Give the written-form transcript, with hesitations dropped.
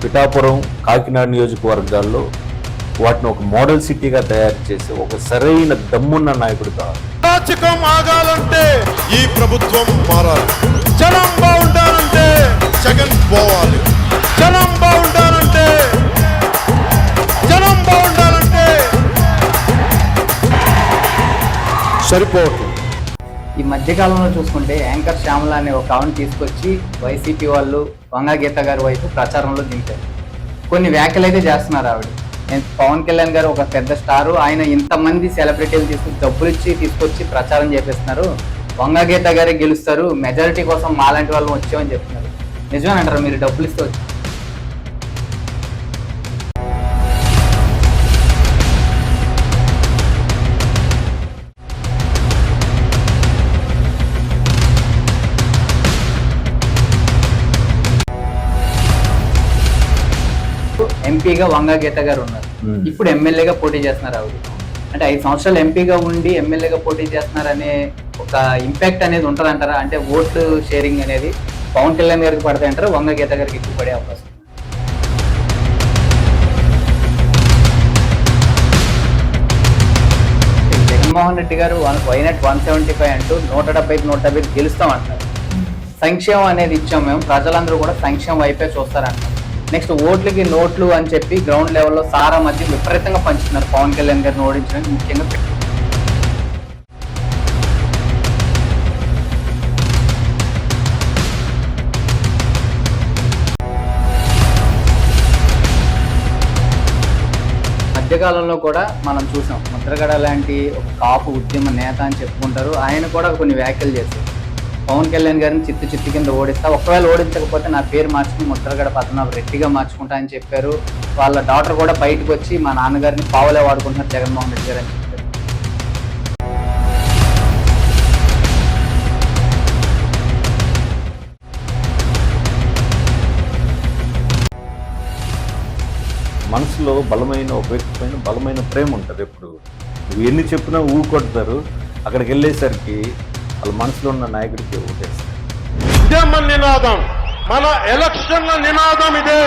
పిఠాపురం, కాకినాడ నియోజకవర్గాల్లో వాటిని ఒక మోడల్ సిటీగా తయారు చేసి ఒక సరైన దమ్మున్న నాయకుడు కావాలి. రాజకం ఆగాలంటే ఈ ప్రభుత్వం మారాలి. జనం బాగుంటారంటే జగన్ పోవాలి. జనం బాగుంటారంటే సరిపోవట్లేదు. ఈ మధ్యకాలంలో చూసుకుంటే యాంకర్ శ్యామల అనే ఒక ఆవిడని తీసుకొచ్చి వైసీపీ వాళ్ళు వంగా గీత గారి వైపు ప్రచారంలో దింపారు. కొన్ని వ్యాఖ్యలు అయితే చేస్తున్నారు ఆవిడ. పవన్ కళ్యాణ్ గారు ఒక పెద్ద స్టారు, ఆయన ఇంతమంది సెలబ్రిటీలు డబ్బులు ఇచ్చి తీసుకొచ్చి ప్రచారం చేపిస్తున్నారు, వంగా గీత గారే గెలుస్తారు, మెజారిటీ కోసం మాలాంటి వాళ్ళు వచ్చామని చెప్తున్నారు. నిజమేనంటారా? మీరు డబ్బులు ఇస్తే వచ్చి ఎంపీగా వంగా గీత గారు ఉన్నారు, ఇప్పుడు ఎమ్మెల్యేగా పోటీ చేస్తున్నారు ఆవిడ. అంటే 5 సంవత్సరాలు ఎంపీగా ఉండి ఎమ్మెల్యేగా పోటీ చేస్తున్నారనే ఒక ఇంపాక్ట్ అనేది ఉంటుందంటారా? అంటే ఓట్లు షేరింగ్ అనేది పవన్ కళ్యాణ్ గారికి పడతాయంటారా, వంగా గీత గారికి ఎక్కువ పడే అవకాశం? జగన్మోహన్ రెడ్డి గారు వైనట్ 175 అంటూ 170 గెలుస్తామంటారు. సంక్షేమం అనేది ఇచ్చాం మేము, ప్రజలందరూ కూడా సంక్షేమం వైపే చూస్తారంటారు. నెక్స్ట్ ఓట్లకి నోట్లు అని చెప్పి గ్రౌండ్ లెవెల్లో సారా మధ్య విపరీతంగా పంచుతున్నారు పవన్ కళ్యాణ్ గారిని ఓడించడానికి. ముఖ్యంగా మధ్యకాలంలో కూడా మనం చూసాం, ముద్రగడ లాంటి ఒక కాపు ఉద్యమ నేత అని చెప్పుకుంటారు, ఆయన కూడా కొన్ని వ్యాఖ్యలు చేశారు. పవన్ కళ్యాణ్ గారిని చిత్తు కింద ఓడిస్తా, ఒకవేళ ఓడించకపోతే నా పేరు మార్చుకుని ముద్రగడ పద్మనాభ రెడ్డిగా మార్చుకుంటా అని చెప్పారు. వాళ్ళ డాక్టర్ కూడా బయటకు వచ్చి మా నాన్నగారిని పావులే వాడుకుంటున్నారు జగన్మోహన్ రెడ్డి గారు అని చెప్పారు. మనసులో బలమైన ఒక వ్యక్తి పైన బలమైన ప్రేమ ఉంటుంది. ఎప్పుడు నువ్వు ఎన్ని చెప్పినా ఊకొడతారు, అక్కడికి వెళ్ళేసరికి వాళ్ళ మనసులో ఉన్న నాయకుడికి ఓటేస్తారు. ఇదే మన నినాదం, మన ఎలక్షన్ల నినాదం ఇదే.